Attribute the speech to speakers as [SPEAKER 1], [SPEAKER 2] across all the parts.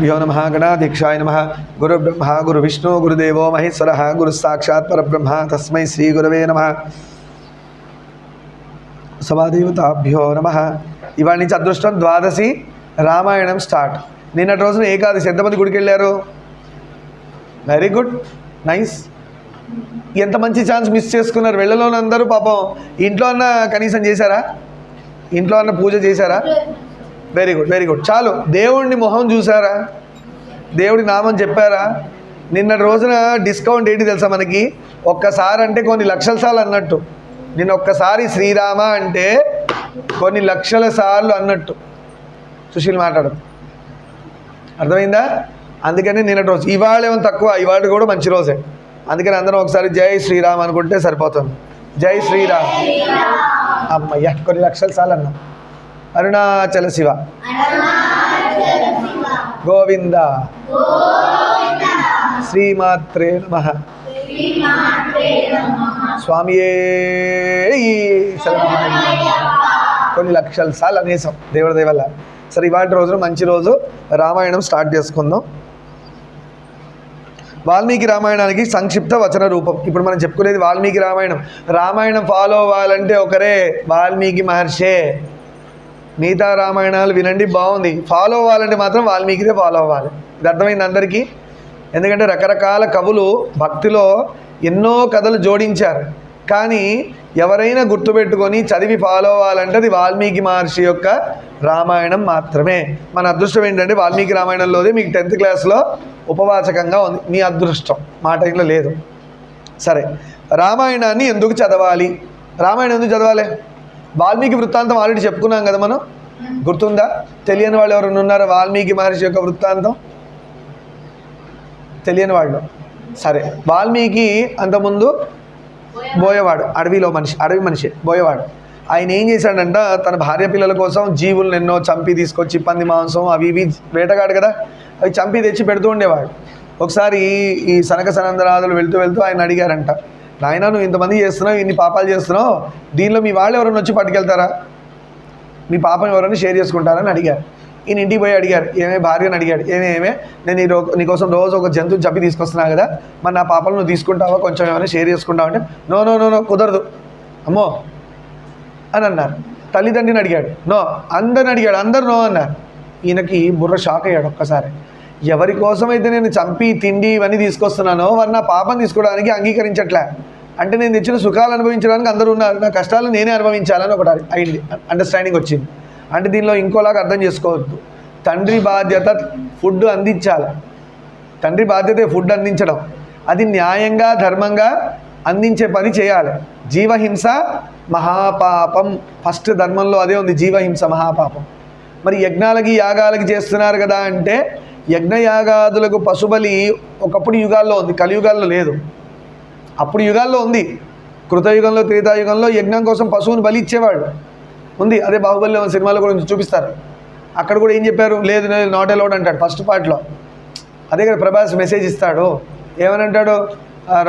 [SPEAKER 1] श्रीगुरुभ्यो नमः गणाधीक्षाय नमः गुरुब्रह्मा गुरुविष्णु गुरुदेवो महेश्वरः गुरुस्साक्षात् परब्रह्म तस्मै श्रीगुरवे नमः सभादेवताभ्यो नमः। ఇవాళ నుంచి అదృష్టం ద్వాదశి రామాయణం స్టార్ట్. నిన్నటి రోజున ఏకాదశి. ఎంతమంది గుడికి వెళ్ళారు? Very good, nice. ఎంత మంచి ఛాన్స్ మిస్ చేసుకున్నారు. వెళ్ళలోని అందరూ పాపం ఇంట్లో అన్న కనీసం చేశారా? ఇంట్లో అన్న పూజ చేశారా? Very good, very good. చాలు. దేవుడిని మొహం చూసారా? దేవుడి నామం చెప్పారా? నిన్నటి రోజున డిస్కౌంట్ ఏంటి తెలుసా మనకి? ఒక్కసారి అంటే కొన్ని లక్షల సార్లు అన్నట్టు. నిన్న ఒక్కసారి శ్రీరామ అంటే కొన్ని లక్షల సార్లు అన్నట్టు. సుశీల్ మాట్లాడదు, అర్థమైందా? అందుకని నిన్నటి రోజు. ఇవాళ ఏమో తక్కువ, ఇవాళ కూడా మంచి రోజే. అందుకని అందరం ఒకసారి జై శ్రీరామ్ అనుకుంటే సరిపోతుంది. జై శ్రీరామ్. అమ్మయ్య, కొన్ని లక్షల సార్లు అన్నాం. అరుణాచల శివ గోవింద శ్రీమాత్రే నమః స్వామియే కొన్ని లక్షల సార్లు అనేసాం దేవుడి దయ వల్ల. సరే, ఇవాటి రోజున మంచి రోజు. రామాయణం స్టార్ట్ చేసుకుందాం. వాల్మీకి రామాయణానికి సంక్షిప్త వచన రూపం. ఇప్పుడు మనం చెప్పుకునేది వాల్మీకి రామాయణం. రామాయణం ఫాలో అవ్వాలంటే ఒకరే, వాల్మీకి మహర్షే. మిగతా రామాయణాలు వినండి, బాగుంది. ఫాలో అవ్వాలంటే మాత్రం వాల్మీకిదే ఫాలో అవ్వాలి. ఇది అర్థమైంది అందరికీ? ఎందుకంటే రకరకాల కవులు భక్తిలో ఎన్నో కథలు జోడించారు. కానీ ఎవరైనా గుర్తుపెట్టుకొని చదివి ఫాలో అవ్వాలంటే అది వాల్మీకి మహర్షి యొక్క రామాయణం మాత్రమే. మన అదృష్టం ఏంటంటే వాల్మీకి రామాయణంలోదే మీకు 10th క్లాస్లో ఉపవాచకంగా ఉంది. మీ అదృష్టం, మా టైంలో లేదు. సరే, రామాయణాన్ని ఎందుకు చదవాలి? రామాయణం ఎందుకు చదవాలి? వాల్మీకి వృత్తాంతం ఆల్రెడీ చెప్పుకున్నాం కదా మనం. గుర్తుందా? తెలియని వాళ్ళు ఎవరైనా ఉన్నారా? వాల్మీకి మహర్షి యొక్క వృత్తాంతం తెలియని వాళ్ళు. సరే, వాల్మీకి అంతకుముందు బోయేవాడు, అడవిలో మనిషి, అడవి మనిషి బోయేవాడు. ఆయన ఏం చేశాడంట, తన భార్య పిల్లల కోసం జీవులను ఎన్నో చంపి తీసుకొచ్చి, పంది మాంసం అవి ఇవి వేటగాడు కదా, అవి చంపి తెచ్చి పెడుతూ ఉండేవాడు. ఒకసారి ఈ సనక సనందనాథులు వెళ్తూ వెళ్తూ ఆయన అడిగారంట, నాయన నువ్వు ఇంతమంది చేస్తున్నావు, ఇన్ని పాపాలు చేస్తున్నావు, దీనిలో మీ వాళ్ళు ఎవరైనా వచ్చి పట్టుకెళ్తారా? మీ పాపం ఎవరైనా షేర్ చేసుకుంటారని అడిగారు. ఈయన ఇంటికి పోయి అడిగారు, ఏమే భార్యని అడిగాడు, ఏమే నేను నీకోసం రోజు ఒక జంతువుని చంపి తీసుకొస్తున్నా కదా, మరి నా పాపలు నువ్వు తీసుకుంటావా, కొంచెం ఏమైనా షేర్ చేసుకుంటావు అంటే, నో నో నో నో కుదరదు అమ్మో అని అన్నారు. తల్లిదండ్రిని అడిగాడు, నో. అందరిని అడిగాడు, అందరు నో అన్నారు. ఈయనకి బుర్ర షాక్ అయ్యాడు ఒక్కసారి. ఎవరి కోసమైతే నేను చంపి తిండి ఇవన్నీ తీసుకొస్తున్నానో వారు నా పాపం తీసుకోవడానికి అంగీకరించట్లే. అంటే నేను తెచ్చిన సుఖాలు అనుభవించడానికి అందరూ ఉన్నారు, నా కష్టాలు నేనే అనుభవించాలని ఒకటి అయింది, అండర్స్టాండింగ్ వచ్చింది. అంటే దీనిలో ఇంకోలాగా అర్థం చేసుకోవద్దు. తండ్రి బాధ్యత ఫుడ్ అందించాలి. తండ్రి బాధ్యతే ఫుడ్ అందించడం. అది న్యాయంగా ధర్మంగా అందించే పని చేయాలి. జీవహింస మహాపాపం. ఫస్ట్ ధర్మంలో అదే ఉంది, జీవహింస మహాపాపం. మరి యజ్ఞాలకి యాగాలకి చేస్తున్నారు కదా అంటే, యజ్ఞయాగాదులకు పశుబలి ఒకప్పుడు యుగాల్లో ఉంది, కలియుగాల్లో లేదు. అప్పుడు యుగాల్లో ఉంది. కృతయుగంలో త్రేతాయుగంలో యజ్ఞం కోసం పశువుని బలి ఇచ్చేవాడు ఉంది. అదే బాహుబలి సినిమాలో కూడా చూపిస్తారు. అక్కడ కూడా ఏం చెప్పారు, లేదు నాట్ అలౌడ్ అంటాడు ఫస్ట్ పార్ట్లో. అదే కదా ప్రభాస్ మెసేజ్ ఇస్తాడు, ఏమని అంటాడు,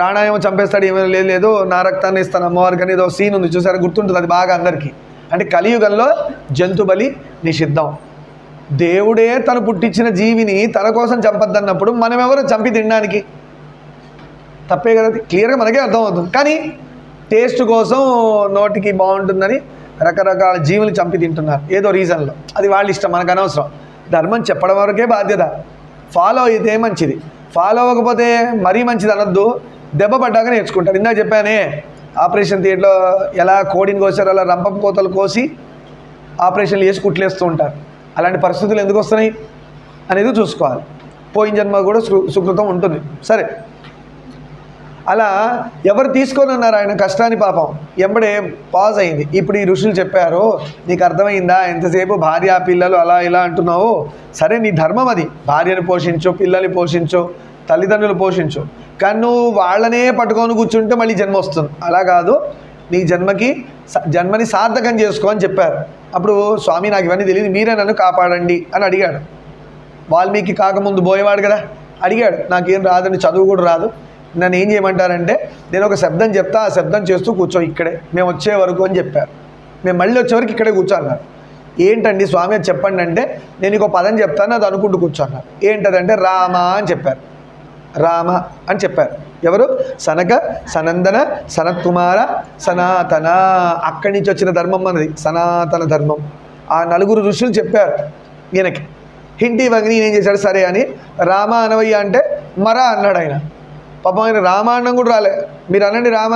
[SPEAKER 1] రాణా ఏమో చంపేస్తాడు, ఏమైనా లేదు నా రక్తాన్ని ఇస్తాను అమ్మవారికి అని ఏదో సీన్ ఉంది చూసారు, గుర్తుంటుంది అది బాగా అందరికీ. అంటే కలియుగంలో జంతు బలి నిషిద్ధం. దేవుడే తను పుట్టించిన జీవిని తన కోసం చంపద్దన్నప్పుడు మనం ఎవరు చంపి తినడానికి? తప్పే కదా, క్లియర్గా మనకే అర్థమవుతుంది. కానీ టేస్ట్ కోసం నోటికి బాగుంటుందని రకరకాల జీవులు చంపి తింటున్నారు ఏదో రీజన్లో. అది వాళ్ళ ఇష్టం, మనకు అనవసరం. ధర్మం చెప్పడం వరకే బాధ్యత. ఫాలో అయితే మంచిది, ఫాలో అవ్వకపోతే మరీ మంచిది అనొద్దు. దెబ్బ పడ్డాక నేర్చుకుంటారు. ఇందాక చెప్పానే, ఆపరేషన్ థియేటర్లో ఎలా కోడిని కోసారు అలా రంపం కోతలు కోసి ఆపరేషన్లు చేసి కుట్లేస్తూ ఉంటారు. అలాంటి పరిస్థితులు ఎందుకు వస్తున్నాయి అనేది చూసుకోవాలి. పోయిన జన్మ కూడా సుకృతం ఉంటుంది. సరే, అలా ఎవరు తీసుకొని ఉన్నారు ఆయన కష్టాన్ని? పాపం ఎంబడే పాజ్ అయింది. ఇప్పుడు ఈ ఋషులు చెప్పారు, నీకు అర్థమైందా? ఎంతసేపు భార్య పిల్లలు అలా ఇలా అంటున్నావు, సరే నీ ధర్మం అది, భార్యను పోషించు, పిల్లల్ని పోషించు, తల్లిదండ్రులు పోషించు. కానీ నువ్వు వాళ్ళనే పట్టుకొని కూర్చుంటే మళ్ళీ జన్మ వస్తుంది. అలా కాదు, నీ జన్మని సార్థకం చేసుకో అని చెప్పారు. అప్పుడు స్వామి నాకు ఇవన్నీ తెలియదు, మీరే నన్ను కాపాడండి అని అడిగాడు. వాల్మీకి కాకముందు పోయేవాడు కదా, అడిగాడు, నాకేం రాదని, చదువు కూడా రాదు, నన్ను ఏం చేయమంటారంటే నేను ఒక శబ్దం చెప్తా, ఆ శబ్దం చేస్తూ కూర్చో ఇక్కడే మేము వచ్చే వరకు అని చెప్పారు. మేము మళ్ళీ వచ్చే వరకు ఇక్కడే కూర్చోన్నారు. ఏంటండి స్వామి అది చెప్పండి అంటే, నేను ఇంకో పదం చెప్తాను అది అనుకుంటూ కూర్చున్నారు. ఏంటదంటే రామ అని చెప్పారు. రామ అని చెప్పారు. ఎవరు? సనక, సనందన, సనత్కుమార, సనాతన. అక్కడి నుంచి వచ్చిన ధర్మం అన్నది సనాతన ధర్మం. ఆ నలుగురు ఋషులు చెప్పారు ఈయనకి. హింట్ ఇవ్వగానే ఈయన ఏం చేశాడు, సరే అని రామ అనవయ్య అంటే మరా అన్నాడు ఆయన. పాపం ఆయన రామ అన్నం కూడా రాలే. మీరు అనండి రామ,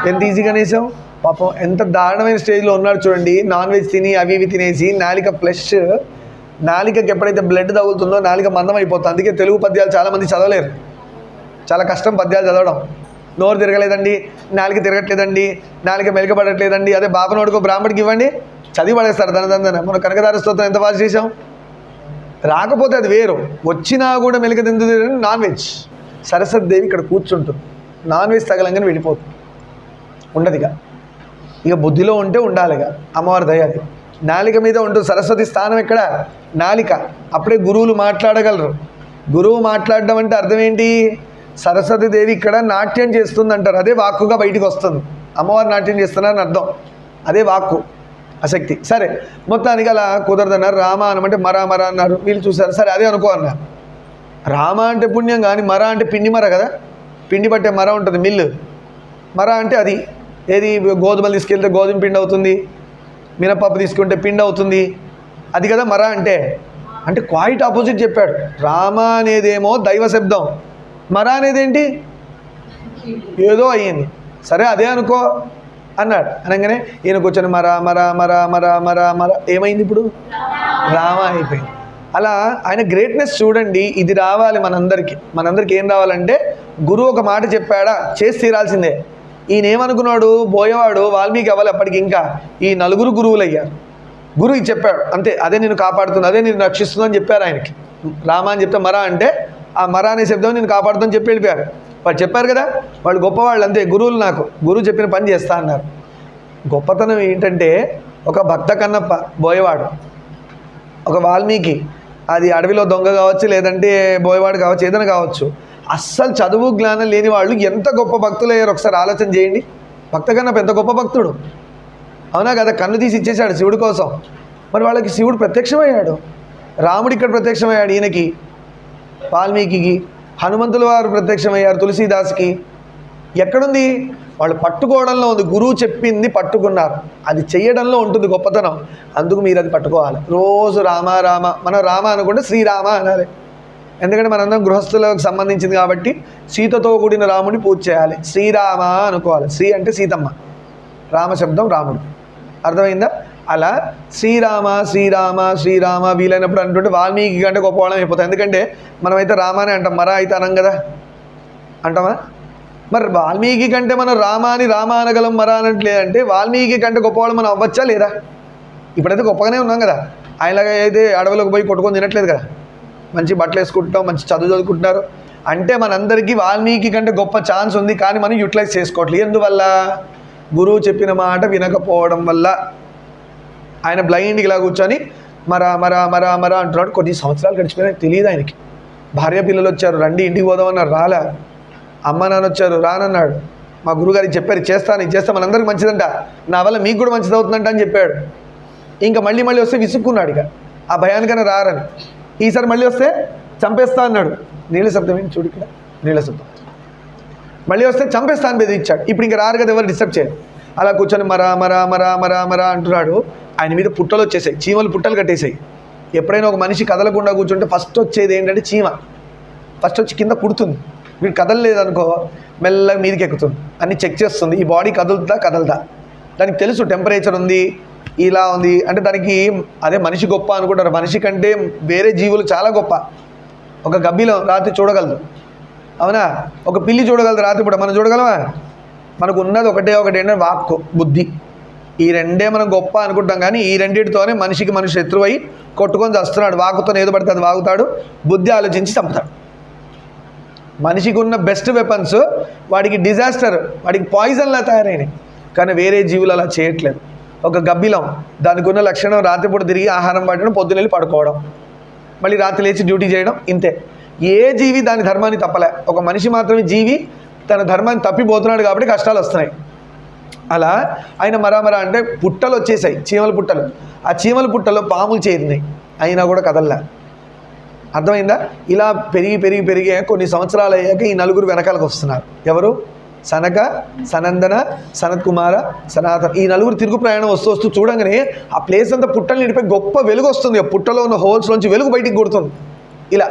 [SPEAKER 1] ఎంత ఈజీగా అనేసాం. పాపం ఎంత దారుణమైన స్టేజ్లో ఉన్నాడు చూడండి. నాన్ వెజ్ తిని అవి ఇవి తినేసి నాలిక ఫ్లెష్, నాలికకి ఎప్పుడైతే బ్లడ్ తగులుతుందో నాలిక మందం అయిపోతుంది. అందుకే తెలుగు పద్యాలు చాలామంది చదవలేరు. చాలా కష్టం పద్యాలు చదవడం. నోరు తిరగలేదండి, నాలిక తిరగట్లేదండి, నాలిక మెలకపడట్లేదండి, అదే బాపనోడుకో బ్రాహ్మడికి ఇవ్వండి చదివి పడేస్తారు దందన. మనం కనకదార స్తోత్రం ఎంత బాగా చేసాం. రాకపోతే అది వేరు, వచ్చినా కూడా మెలక తింటుంది. Non veg. సరస్వతి దేవి ఇక్కడ కూర్చుంటుంది, నాన్ వెజ్ తగలంగానే వెళ్ళిపోతుంది, ఉండదుగా. ఇక బుద్ధిలో ఉంటే ఉండాలిగా, అమ్మవారి దయ అది. నాలిక మీద ఉంటుంది. సరస్వతి స్థానం ఎక్కడ? నాలిక. అప్పుడే గురువులు మాట్లాడగలరు. గురువు మాట్లాడడం అంటే అర్థం ఏంటి? సరస్వతి దేవి ఇక్కడ నాట్యం చేస్తుంది అంటారు, అదే వాక్కుగా బయటికి వస్తుంది. అమ్మవారు నాట్యం చేస్తున్నారని అర్థం, అదే వాక్కు ఆసక్తి. సరే, మొత్తానికి అలా కుదరదన్నారు. రామ అనమంటే మరా మరా అన్నారు. వీళ్ళు చూసారు, సరే అదే అనుకో అన్నారు. రామ అంటే పుణ్యం, కానీ మర అంటే పిండి మర కదా, పిండి పట్టే మర ఉంటుంది మిల్లు. మర అంటే అది ఏది, గోధుమలు తీసుకెళ్తే గోధుమ పిండి అవుతుంది, మినపప్పు తీసుకుంటే పిండి అవుతుంది, అది కదా మర అంటే. అంటే క్వైట్ ఆపోజిట్ చెప్పాడు. రామ అనేదేమో దైవ శబ్దం, మర అనేదేంటి ఏదో అయ్యింది. సరే అదే అనుకో అన్నాడు. అనగానే ఈయన కూర్చొని మర మర మర మర మర మర ఏమైంది ఇప్పుడు? రామ అయిపోయింది. అలా ఆయన గ్రేట్నెస్ చూడండి. ఇది రావాలి మనందరికీ ఏం రావాలంటే, గురువు ఒక మాట చెప్పాడా చేసి తీరాల్సిందే. ఈయన ఏమనుకున్నాడు, పోయేవాడు వాల్మీకి అవ్వాలి. అప్పటికి ఇంకా ఈ నలుగురు గురువులు అయ్యారు. గురువు ఇది చెప్పాడు అంతే, అదే నేను కాపాడుతుంది, అదే నేను రక్షిస్తుంది అని చెప్పారు ఆయనకి. రామ అని చెప్తే మర అంటే ఆ మర అనే శబ్దం నేను కాపాడుతుందని చెప్పి వెళ్ళిపోయారు. వాళ్ళు చెప్పారు కదా, వాళ్ళు గొప్పవాళ్ళు అంతే. గురువులు నాకు గురువు చెప్పిన పని చేస్తా అన్నారు. గొప్పతనం ఏంటంటే, ఒక భక్త కన్నప్ప బోయవాడు, ఒక వాల్మీకి, అది అడవిలో దొంగ కావచ్చు, లేదంటే బోయవాడు కావచ్చు, ఏదైనా కావచ్చు, అస్సలు చదువు జ్ఞానం లేని వాళ్ళు ఎంత గొప్ప భక్తులు అయ్యారు ఒకసారి ఆలోచన చేయండి. భక్త కన్నప్ప ఎంత గొప్ప భక్తుడు, అవునా కదా? కన్ను తీసి ఇచ్చేశాడు శివుడి కోసం. మరి వాళ్ళకి శివుడు ప్రత్యక్షమయ్యాడు, రాముడు ఇక్కడ ప్రత్యక్షమయ్యాడు ఈయనకి, వాల్మీకి. హనుమంతుల వారు ప్రత్యక్షమయ్యారు తులసీదాస్కి. ఎక్కడుంది? వాళ్ళు పట్టుకోవడంలో ఉంది. గురువు చెప్పింది పట్టుకున్నారు, అది చెయ్యడంలో ఉంటుంది గొప్పతనం. అందుకు మీరు అది పట్టుకోవాలి. రోజు రామ రామ, మనం రామ అనుకుంటే శ్రీరామ అనాలి. ఎందుకంటే మనందరం గృహస్థులకు సంబంధించింది కాబట్టి సీతతో కూడిన రాముడిని పూజ చేయాలి. శ్రీరామ అనుకోవాలి. శ్రీ అంటే సీతమ్మ, రామశబ్దం రాముడు. అర్థమైందా? అలా శ్రీరామ శ్రీరామ శ్రీరామ వీలైనప్పుడు అంటుంటే వాల్మీకి కంటే గొప్పవాళ్ళం అయిపోతాం. ఎందుకంటే మనమైతే రామానే అంటాం, మరా అయితే అనం కదా, అంటామా? మరి వాల్మీకి కంటే మనం రామాని రామ అనగలం, మరా అనట్లేదంటే వాల్మీకి కంటే గొప్పవాళ్ళు మనం అవ్వచ్చా లేదా? ఇప్పుడైతే గొప్పగానే ఉన్నాం కదా. ఆయనలాగా అయితే అడవులకు పోయి కొట్టుకొని తినట్లేదు కదా, మంచి బట్టలు వేసుకుంటాం, మంచి చదువు చదువుకుంటున్నారు. అంటే మనందరికీ వాల్మీకి కంటే గొప్ప ఛాన్స్ ఉంది, కానీ మనం యూటిలైజ్ చేసుకోవట్లేదు. ఎందువల్ల? గురువు చెప్పిన మాట వినకపోవడం వల్ల. ఆయన బ్లైండ్కి ఇలా కూర్చొని మరా మరా మరా మరా అంటున్నాడు. కొన్ని సంవత్సరాలు గడిచిపోయినా తెలియదు ఆయనకి. భార్య పిల్లలు వచ్చారు, రండి ఇంటికి పోదామన్నారు, రాలే. అమ్మ నాన్న వచ్చారు, రానన్నాడు. మా గురుగారికి చెప్పారు, ఇది చేస్తే మనందరికీ మంచిదంట, నా వల్ల మీకు కూడా మంచిది అవుతుందంట అని చెప్పాడు. ఇంకా మళ్ళీ వస్తే విసుక్కున్నాడు ఇక, ఆ భయానికైనా రారని. ఈసారి మళ్ళీ వస్తే చంపేస్తా అన్నాడు. నీళ్ళ శబ్దం ఏంటి చూడు ఇక్కడ, నీళ్ళ శబ్దం. మళ్ళీ వస్తే చంపేస్తా అని బెదిరించాడు. ఇప్పుడు ఇంకా రారు కదా, ఎవరు డిస్టర్బ్ చేయరు. అలా కూర్చొని మరా మరా మరా మరా మరా అంటున్నాడు. ఆయన మీద పుట్టలు వచ్చేసాయి, చీమలు పుట్టలు కట్టేసాయి. ఎప్పుడైనా ఒక మనిషి కదలకుండా కూర్చుంటే ఫస్ట్ వచ్చేది ఏంటంటే చీమ. ఫస్ట్ వచ్చి కింద కుడుతుంది. వీడు కదలలేదనుకో మెల్లగా మీదకి ఎక్కుతుంది, అన్నీ చెక్ చేస్తుంది, ఈ బాడీ కదలదా. దానికి తెలుసు టెంపరేచర్ ఉంది, ఇలా ఉంది అంటే. దానికి అదే మనిషి గొప్ప అనుకుంటారు. మనిషి కంటే వేరే జీవులు చాలా గొప్ప. ఒక గబ్బిలో రాత్రి చూడగలదు, అవునా? ఒక పిల్లి చూడగలదు రాత్రి పూట, మనం చూడగలమా? మనకు ఉన్నది ఒకటే అంటే వాక్కు, బుద్ధి. ఈ రెండే మనం గొప్ప అనుకుంటాం, కానీ ఈ రెండింటితోనే మనిషి శత్రువై కొట్టుకొని చస్తున్నాడు. వాకుతో ఏదో పడితే అది వాగుతాడు, బుద్ధి ఆలోచించి చంపుతాడు. మనిషికి ఉన్న బెస్ట్ వెపన్స్ వాడికి డిజాస్టర్, వాడికి పాయిజన్లా తయారైనాయి. కానీ వేరే జీవులు అలా చేయట్లేదు. ఒక గబ్బిలం, దానికి ఉన్న లక్షణం రాత్రిపూట తిరిగి ఆహారం పట్టడం, పొద్దునెళ్ళి పడుకోవడం, మళ్ళీ రాత్రి లేచి డ్యూటీ చేయడం, ఇంతే. ఏ జీవి దాని ధర్మాన్ని తప్పలే. ఒక మనిషి మాత్రమే జీవి తన ధర్మాన్ని తప్పిపోతున్నాడు కాబట్టి కష్టాలు వస్తున్నాయి. అలా ఆయన మరామరా అంటే పుట్టలు వచ్చేసాయి, చీమల పుట్టలు. ఆ చీమల పుట్టలో పాములు చేరినాయి, అయినా కూడా కదల్లా. అర్థమైందా? ఇలా పెరిగి పెరిగి పెరిగి కొన్ని సంవత్సరాలు అయ్యాక ఈ నలుగురు వెనకాలకు వస్తున్నారు. ఎవరు? సనక, సనందన, సనత్ కుమార, సనాతన. ఈ నలుగురు తిరుగు ప్రయాణం వస్తూ వస్తూ చూడంగానే ఆ ప్లేస్ అంతా పుట్టలు నిండిపోయి గొప్ప వెలుగు వస్తుంది. ఆ పుట్టలో ఉన్న హోల్స్లోంచి వెలుగు బయటికి కొడుతుంది. ఇలా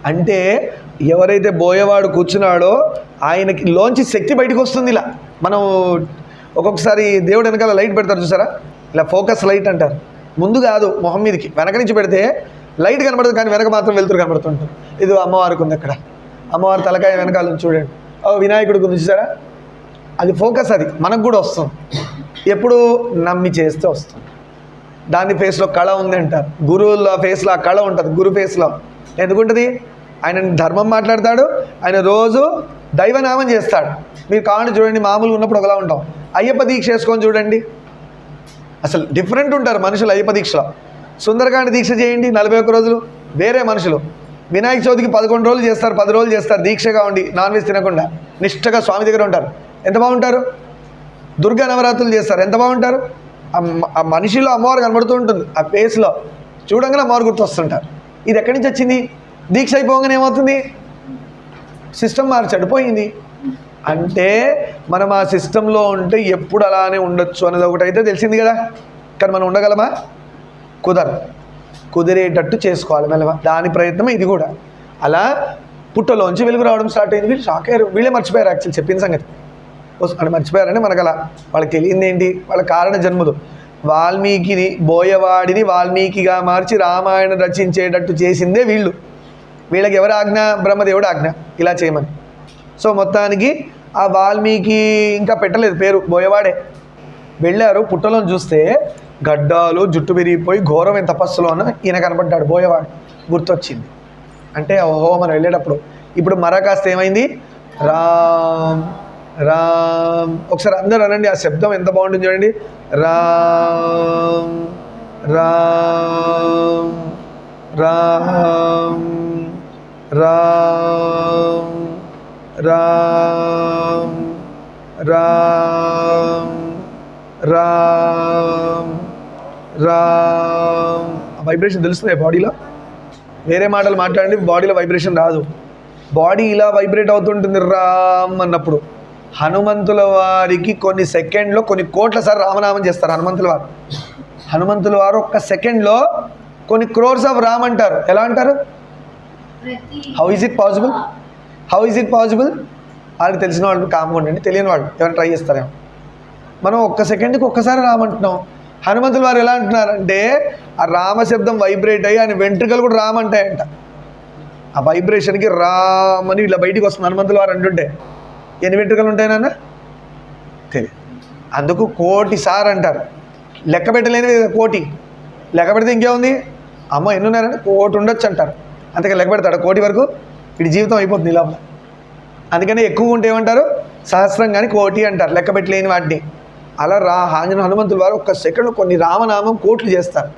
[SPEAKER 1] అంటే ఎవరైతే బోయవాడు కూర్చున్నాడో ఆయనకి లోంచి శక్తి బయటకు వస్తుంది. ఇలా మనం ఒక్కొక్కసారి దేవుడు వెనకాల లైట్ పెడతారు చూసారా, ఇలా ఫోకస్ లైట్ అంటారు. ముందు కాదు, మొహం మీదకి వెనక నుంచి పెడితే లైట్ కనబడదు, కానీ వెనక మాత్రం వెలుతురు కనబడుతుంటారు. ఇది అమ్మవారికి ఉంది అక్కడ, అమ్మవారి తలకాయ వెనకాల నుంచి చూడండి. వినాయకుడికి ఉంది చూసారా, అది ఫోకస్. అది మనకు కూడా వస్తుంది, ఎప్పుడు నమ్మి చేస్తే వస్తుంది. దాని ఫేస్లో కళ ఉంది అంటారు. గురువుల ఫేస్లో ఆ కళ ఉంటుంది. గురు ఫేస్లో ఎందుకుంటుంది? ఆయన ధర్మం మాట్లాడతాడు, ఆయన రోజు దైవనామం చేస్తాడు. మీరు కావాలంటే చూడండి, మామూలుగా ఉన్నప్పుడు ఒకలా ఉంటాం. అయ్యప్ప దీక్ష చేసుకొని చూడండి, అసలు డిఫరెంట్ ఉంటారు మనుషులు. అయ్యప్ప దీక్షలో సుందరకాండ దీక్ష చేయండి, 41 రోజులు వేరే మనుషులు. వినాయక చవితికి 11 రోజులు చేస్తారు, 10 రోజులు చేస్తారు దీక్షగా ఉండి, నాన్ వెజ్ తినకుండా నిష్ఠగా స్వామి దగ్గర ఉంటారు. ఎంత బాగుంటారు? దుర్గా నవరాత్రులు చేస్తారు, ఎంత బాగుంటారు? ఆ మనిషిలో అమ్మవారు కనబడుతూ ఉంటుంది. ఆ ఫేస్లో చూడంగానే అమ్మవారు గుర్తొస్తుంటారు. ఇది ఎక్కడి నుంచి వచ్చింది? దీక్ష అయిపోగానే ఏమవుతుంది? సిస్టమ్ మార్చాడు, పోయింది. అంటే మనం ఆ సిస్టంలో ఉంటే ఎప్పుడు అలానే ఉండొచ్చు అనేది ఒకటైతే తెలిసింది కదా. కానీ మనం ఉండగలమా? కుదరదు. కుదిరేటట్టు చేసుకోవాలి మెల్లగా. దాని ప్రయత్నమే ఇది కూడా. అలా పుట్టలోంచి వెలుగు రావడం స్టార్ట్ అయింది. వీళ్ళు షాక్ అయ్యారు, వీళ్ళే మర్చిపోయారు యాక్చువల్ చెప్పిన సంగతి. అని మర్చిపోయారంటే మనకు అలా వాళ్ళకి తెలియంది ఏంటి? వాళ్ళ కారణ జన్ములు. వాల్మీకిని, బోయవాడిని వాల్మీకిగా మార్చి రామాయణం రచించేటట్టు చేసిందే వీళ్ళు. వీళ్ళకి ఎవరి ఆజ్ఞ? బ్రహ్మదేవుడు ఆజ్ఞ ఇలా చేయమని. సో మొత్తానికి ఆ వాల్మీకి ఇంకా పెట్టలేదు పేరు, బోయవాడే. వెళ్ళారు, పుట్టలను చూస్తే గడ్డాలు జుట్టు విరిగిపోయి ఘోరమైన తపస్సులోన ఈయన కనపడ్డాడు, బోయవాడు. గుర్తొచ్చింది. అంటే ఓహో మనం వెళ్ళేటప్పుడు ఇప్పుడు మరా కాస్త ఏమైంది? రామ్ రామ్. ఒకసారి అందరూ అనండి, ఆ శబ్దం ఎంత బాగుంటుంది చూడండి. రామ్ రామ్ రామ్ రామ్ రామ్ రామ్ రామ్ రామ్. ఆ వైబ్రేషన్ తెలుస్తున్నాయి బాడీలో. వేరే మాటలు మాట్లాడండి, బాడీలో వైబ్రేషన్ రాదు. బాడీ ఇలా వైబ్రేట్ అవుతుంటుంది రామ్ అన్నప్పుడు. హనుమంతుల వారికి కొన్ని సెకండ్లో కొన్ని కోట్ల సార్లు రామనామం చేస్తారు హనుమంతుల వారు. హనుమంతుల వారు ఒక్క సెకండ్లో కొన్ని క్రోర్స్ ఆఫ్ రామ్ అంటారు. ఎలా అంటారు? How is it possible? How is it possible? వాళ్ళకి తెలిసిన వాళ్ళు కామ్గా ఉండండి, తెలియని వాళ్ళు ఎవరైనా ట్రై చేస్తారేమో. మనం ఒక్క సెకండ్కి ఒక్కసారి రామ్ అంటున్నాం. హనుమంతుల వారు ఎలా అంటున్నారంటే ఆ రామశబ్దం వైబ్రేట్ అయ్యి ఆయన వెంట్రుకలు కూడా రామ్ అంటాయంట. ఆ వైబ్రేషన్కి రామ్ అని ఇలా బయటికి వస్తుంది హనుమంతుల వారు అంటుంటే. ఎన్ని వెంట్రుకలు ఉంటాయి నాన్న? తెలియదు. అందుకు 1,000,000 సార్ అంటారు. లెక్క పెట్టలేని కోటి. లెక్క పెడితే ఇంకేముంది? అమ్మ ఎన్ని ఉన్నారంటే 1,000,000 ఉండొచ్చు అంటారు. అంతకే లెక్క పెడతాడు 1,000,000 వరకు, వీడి జీవితం అయిపోతుంది లోపల. అందుకని ఎక్కువ ఉంటే ఏమంటారు? సహస్రం కానీ 1,000,000 అంటారు లెక్క పెట్టలేని వాటిని. అలా హనుమంతుల వారు ఒక్క సెకండ్లో కొన్ని రామనామం కోట్లు చేస్తారు.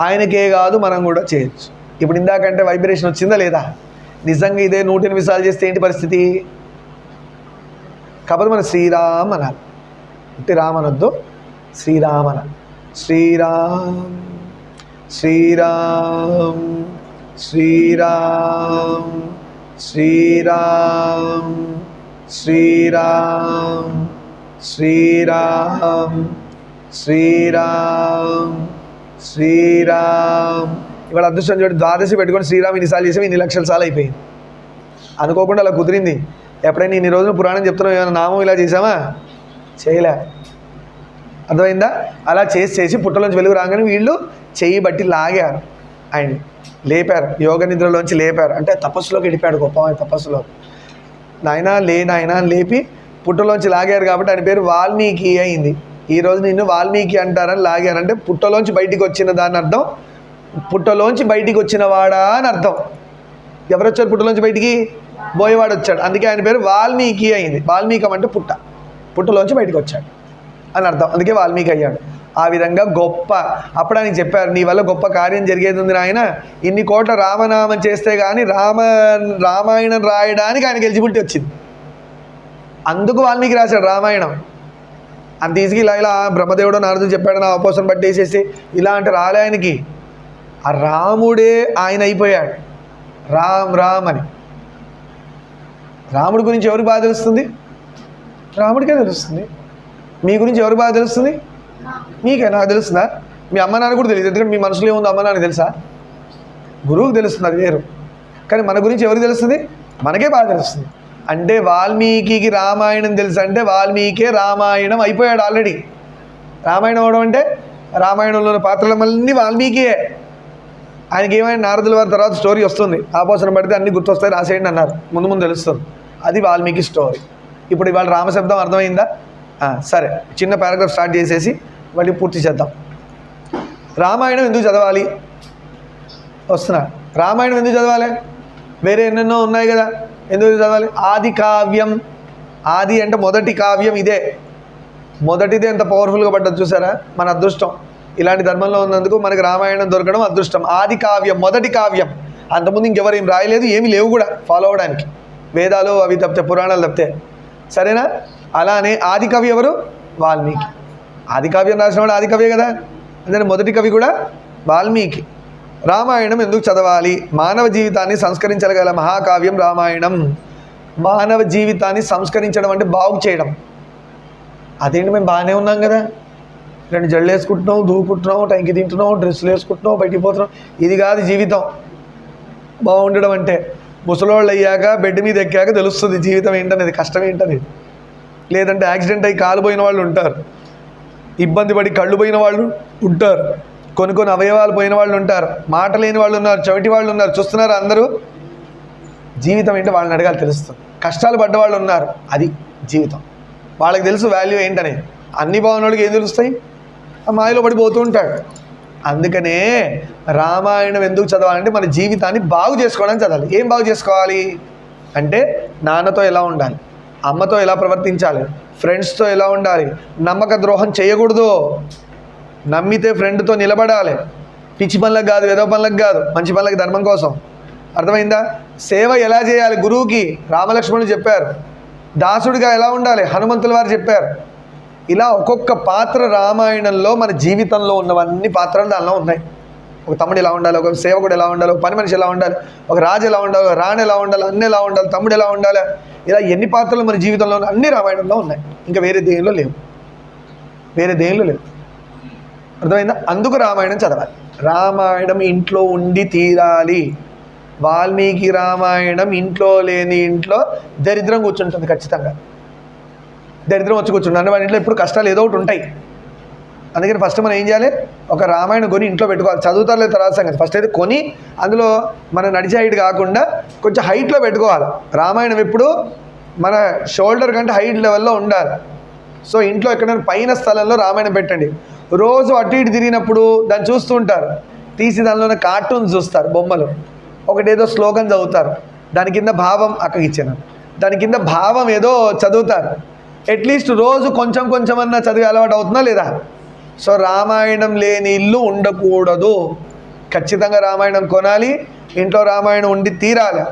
[SPEAKER 1] ఆయనకే కాదు మనం కూడా చేయొచ్చు. ఇప్పుడు ఇందాకంటే వైబ్రేషన్ వచ్చిందా లేదా? నిజంగా ఇదే 108 సార్లు చేస్తే ఏంటి పరిస్థితి? కాబట్టి మనం శ్రీరామ్ అనాలి. అంటే రామ్ అనొద్దు, శ్రీరామ్ అనాలి. శ్రీరామ్ శ్రీరామ్ శ్రీరామ్ శ్రీరామ్ శ్రీరామ్ శ్రీరామ్ శ్రీరామ్ శ్రీరామ్. ఇవాళ అదృష్టం చూడండి, ద్వాదశి పెట్టుకొని శ్రీరామ్ ఇన్నిసార్లు చేసాం, 1,00,000 సార్లు అయిపోయింది. అనుకోకుండా అలా కుదిరింది. ఎప్పుడైనా ఇన్ని రోజులు పురాణం చెప్తున్నాం, ఏమైనా నామం ఇలా చేసామా? చేయలే. అర్థమైందా? అలా చేసి పుట్టలోంచి వెలుగు రాగానే వీళ్ళు చెయ్యి బట్టి లాగారు, ఆయన్ని లేపారు, యోగ నిద్రలోంచి లేపారు. అంటే తపస్సులోకి వెళ్ళిపోయాడు, గొప్ప తపస్సులో. నాయనా లేపి పుట్టలోంచి లాగారు కాబట్టి ఆయన పేరు వాల్మీకి అయింది. ఈరోజు నిన్ను వాల్మీకి అంటారని లాగారు. అంటే పుట్టలోంచి బయటికి వచ్చిన దాని అర్థం, పుట్టలోంచి బయటికి వచ్చిన వాడా అని అర్థం. ఎవరు వచ్చారు పుట్టలోంచి బయటికి? బోయవాడు వచ్చాడు. అందుకే ఆయన పేరు వాల్మీకి అయింది. వాల్మీకం అంటే పుట్టలోంచి బయటికి వచ్చాడు అని అర్థం. అందుకే వాల్మీకి అయ్యాడు. ఆ విధంగా గొప్ప, అప్పుడు ఆయనకి చెప్పారు, నీ వల్ల గొప్ప కార్యం జరిగేది ఉంది నాయన. ఇన్ని కోట్ల రామనామం చేస్తే కానీ రామాయణం రాయడానికి ఆయనకి ఎలిజిబిలిటీ వచ్చింది. అందుకు వాల్మీకి రాశాడు రామాయణం. అంత ఈజీగా ఇలా బ్రహ్మదేవుడు నారదుడు చెప్పాడు నా ఆపోసం పట్టేసేసి ఇలా అంటే రాలే ఆయనకి. ఆ రాముడే ఆయన అయిపోయాడు, రామ్ అని. రాముడి గురించి ఎవరికి బాగా తెలుస్తుంది? రాముడికే తెలుస్తుంది. మీ గురించి ఎవరికి బాగా తెలుస్తుంది? మీకే. నాకు తెలుస్తుందా? మీ అమ్మ నాన్న కూడా తెలియదు, ఎందుకంటే మీ మనసులో ఏముందో అమ్మ నాన్న తెలుసా? గురువుకి తెలుస్తుంది, అది వేరు. కానీ మన గురించి ఎవరికి తెలుస్తుంది? మనకే బాగా తెలుస్తుంది. అంటే వాల్మీకి రామాయణం తెలుసు అంటే వాల్మీకే రామాయణం అయిపోయాడు ఆల్రెడీ. రామాయణం అవడం అంటే రామాయణంలోని పాత్రలన్నీ వాల్మీకియే. ఆయనకి ఏమైనా నారదుల వారి తర్వాత స్టోరీ వస్తుంది, ఆపోసన పడితే అన్నీ గుర్తొస్తాయి రాసేయండి అన్నారు, ముందు ముందు తెలుస్తుంది. అది వాల్మీకి స్టోరీ. ఇప్పుడు ఇవాళ రామశబ్దం అర్థమైందా? సరే, చిన్న పారాగ్రాఫ్ స్టార్ట్ చేసేసి మళ్ళీ పూర్తి చేద్దాం. రామాయణం ఎందుకు చదవాలి? వస్తున్నా. రామాయణం ఎందుకు చదవాలి? వేరే ఎన్నెన్నో ఉన్నాయి కదా, ఎందుకు చదవాలి? ఆది కావ్యం. ఆది అంటే మొదటి కావ్యం ఇదే. మొదటిదే ఎంత పవర్ఫుల్గా పడ్డది చూసారా? మన అదృష్టం ఇలాంటి ధర్మంలో ఉన్నందుకు మనకి రామాయణం దొరకడం అదృష్టం. ఆది కావ్యం, మొదటి కావ్యం. అంతకుముందు ఇంకెవరు ఏం రాయలేదు, ఏమీ లేవు కూడా ఫాలో అవ్వడానికి. వేదాలు అవి తప్పితే, పురాణాలు తప్పితే. సరేనా? అలానే ఆది కవి ఎవరు? వాల్మీకి. ఆది కావ్యం రాసినవాడు ఆది కవి కదా, అందుకని మొదటి కవి కూడా వాల్మీకి. రామాయణం ఎందుకు చదవాలి? మానవ జీవితాన్ని సంస్కరించగల మహాకావ్యం రామాయణం. మానవ జీవితాన్ని సంస్కరించడం అంటే బాగు చేయడం. అదేంటి, మేము బాగానే ఉన్నాం కదా, 2 జళ్ళు వేసుకుంటున్నాం, దూకుంటున్నాం, టైంకి తింటున్నాం, డ్రెస్సులు వేసుకుంటున్నాం, బయటికి పోతున్నాం. ఇది కాదు జీవితం బాగుండడం అంటే. ముసలోళ్ళు అయ్యాక బెడ్ మీద ఎక్కాక తెలుస్తుంది జీవితం ఏంటనేది, కష్టం ఏంటనేది. లేదంటే యాక్సిడెంట్ అయ్యి కాలు పోయిన వాళ్ళు ఉంటారు, ఇబ్బంది పడి కళ్ళు పోయిన వాళ్ళు ఉంటారు, కొన్ని అవయవాలు పోయిన వాళ్ళు ఉంటారు, మాట లేని వాళ్ళు ఉన్నారు, చెవిటి వాళ్ళు ఉన్నారు. చూస్తున్నారు అందరూ. జీవితం ఏంటో వాళ్ళని అడగాలి, తెలుస్తుంది. కష్టాలు పడ్డ వాళ్ళు ఉన్నారు, అది జీవితం. వాళ్ళకి తెలుసు వాల్యూ ఏంటనే. అన్ని బాగున్న వాళ్ళకి ఏం తెలుస్తాయి? ఆ మాయలో పడిపోతూ ఉంటాడు. అందుకనే రామాయణం ఎందుకు చదవాలంటే మన జీవితాన్ని బాగు చేసుకోవడానికి చదవాలి. ఏం బాగు చేసుకోవాలి అంటే, నాన్నతో ఎలా ఉండాలి, అమ్మతో ఎలా ప్రవర్తించాలి, ఫ్రెండ్స్తో ఎలా ఉండాలి, నమ్మక ద్రోహం చేయకూడదు, నమ్మితే ఫ్రెండ్తో నిలబడాలి, పిచ్చి పనులకు కాదు, ఏదో పనులకు కాదు, మంచి పనులకి, ధర్మం కోసం. అర్థమైందా? సేవ ఎలా చేయాలి, గురువుకి రామలక్ష్మణులు చెప్పారు. దాసుడిగా ఎలా ఉండాలి, హనుమంతుల వారు చెప్పారు. ఇలా ఒక్కొక్క పాత్ర రామాయణంలో మన జీవితంలో ఉన్నవన్నీ పాత్రలు దానిలో ఉన్నాయి. ఒక తమ్ముడు ఎలా ఉండాలి, ఒక సేవకుడు ఎలా ఉండాలి, ఒక పని మనిషి ఎలా ఉండాలి, ఒక రాజు ఎలా ఉండాలి, ఒక రాణి ఎలా ఉండాలి, అన్న ఎలా ఉండాలి, తమ్ముడు ఎలా ఉండాలి, ఇలా ఎన్ని పాత్రలు మన జీవితంలో అన్ని రామాయణంలో ఉన్నాయి. ఇంకా వేరే దేనిలో లేవు, వేరే దేనిలో లేవు. అర్థమైందా? అందుకు రామాయణం చదవాలి. రామాయణం ఇంట్లో ఉండి తీరాలి. వాల్మీకి రామాయణం ఇంట్లో లేని ఇంట్లో దరిద్రం కూర్చుంటుంది ఖచ్చితంగా. దరిద్రం వచ్చి కూర్చుంటుంది అంటే వాళ్ళ ఇంట్లో ఎప్పుడు కష్టాలు ఏదో ఒకటి ఉంటాయి. అందుకని ఫస్ట్ మనం ఏం చేయాలి, ఒక రామాయణం కొని ఇంట్లో పెట్టుకోవాలి. చదువుతారు లేదు తర్వాత సంగతి. ఫస్ట్ అయితే కొని అందులో మన నడిచే హైట్ కాకుండా కొంచెం హైట్లో పెట్టుకోవాలి. రామాయణం ఎప్పుడు మన షోల్డర్ కంటే హైట్ లెవెల్లో ఉండాలి. సో ఇంట్లో ఎక్కడైనా పైన స్థలంలో రామాయణం పెట్టండి. రోజు అటు ఇటు తిరిగినప్పుడు దాన్ని చూస్తూ ఉంటారు, తీసి దానిలోనే కార్టూన్స్ చూస్తారు, బొమ్మలు. ఒకటేదో స్లోగన్ చదువుతారు, దాని కింద భావం అక్కడికి ఇచ్చాను, దాని కింద భావం ఏదో చదువుతారు. అట్లీస్ట్ రోజు కొంచెం కొంచెం అన్నా చదివే అలవాటు అవుతుందా లేదా? సో రామాయణం లేని ఇల్లు ఉండకూడదు. ఖచ్చితంగా రామాయణం కొనాలి, ఇంట్లో రామాయణం ఉండి తీరాలి.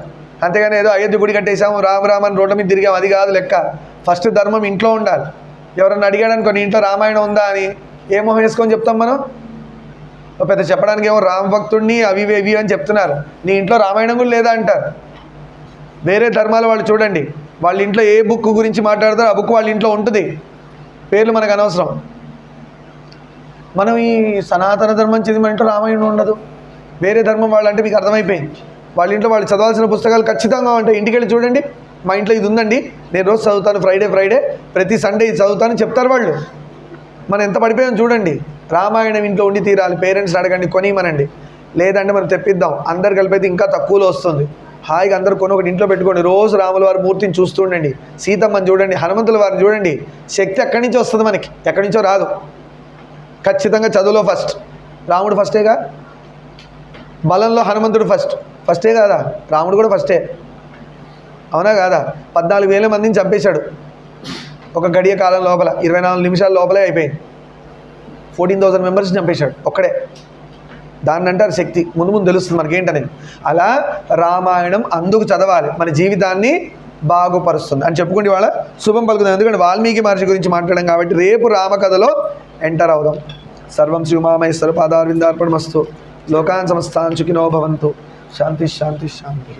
[SPEAKER 1] అంతేగాని ఏదో అయోధ్య గుడి కట్టేసాము, రామని రోడ్ల మీద తిరిగాము, అది కాదు లెక్క. ఫస్ట్ ధర్మం ఇంట్లో ఉండాలి. ఎవరన్నా అడిగాడనుకో నీ ఇంట్లో రామాయణం ఉందా అని, ఏ మొహం వేసుకొని చెప్తాం మనం? పెద్ద చెప్పడానికి ఏమో రామ భక్తుడిని అవి ఇవి అని చెప్తున్నారు, నీ ఇంట్లో రామాయణం కూడా లేదా అంటారు. వేరే ధర్మాల వాళ్ళు చూడండి, వాళ్ళ ఇంట్లో ఏ బుక్ గురించి మాట్లాడతారో ఆ బుక్ వాళ్ళ ఇంట్లో ఉంటుంది, పేర్లు మనకు అనవసరం. మనం ఈ సనాతన ధర్మం చదివి మన ఇంట్లో రామాయణం ఉండదు. వేరే ధర్మం వాళ్ళంటే మీకు అర్థమైపోయింది. వాళ్ళ ఇంట్లో వాళ్ళు చదవాల్సిన పుస్తకాలు ఖచ్చితంగా ఉంటాయి. ఇంటికి వెళ్ళి చూడండి, మా ఇంట్లో ఇది ఉందండి, నేను రోజు చదువుతాను, ఫ్రైడే ప్రతి సండే ఇది చదువుతాను చెప్తారు వాళ్ళు. మనం ఎంత పడిపోయాం చూడండి. రామాయణం ఇంట్లో ఉండి తీరాలి. పేరెంట్స్ని అడగండి, కొనిమనండి. లేదంటే మనం తెప్పిద్దాం, అందరు కలిపైతే ఇంకా తక్కువలో వస్తుంది. హాయిగా అందరు కొని ఒకటి ఇంట్లో పెట్టుకోండి. రోజు రాముల వారి మూర్తిని చూస్తుండండి, సీతమ్మని చూడండి, హనుమంతుల వారిని చూడండి. శక్తి ఎక్కడి నుంచి వస్తుంది మనకి, ఎక్కడి నుంచో రాదు. ఖచ్చితంగా చదువులో ఫస్ట్ రాముడు ఫస్టేగా, బలంలో హనుమంతుడు ఫస్టే కాదా, రాముడు కూడా ఫస్టే, అవునా కాదా? 14,000 మందిని చంపేశాడు ఒక గడియ కాలం లోపల, 24 నిమిషాల లోపలే అయిపోయింది. 14,000 మెంబర్స్ని చంపేశాడు ఒక్కడే. దాన్ని అంటారు శక్తి. ముందు తెలుస్తుంది మనకేంటనేది. అలా రామాయణం అందుకు చదవాలి, మన జీవితాన్ని బాగుపరుస్తుంది అని చెప్పుకుంటే వాళ్ళ శుభం పలుకుతుంది. ఎందుకంటే వాల్మీకి మహర్షి గురించి మాట్లాడడం కాబట్టి రేపు రామకథలో ఎంటర్ అవుదాం. సర్వం శ్రీ ఉమామహేశ్వర పాదారవిందార్పణమస్తు. లోకాన్ సమస్తాన్ సుఖినో భవంతు. శాంతి శాంతి శాంతి.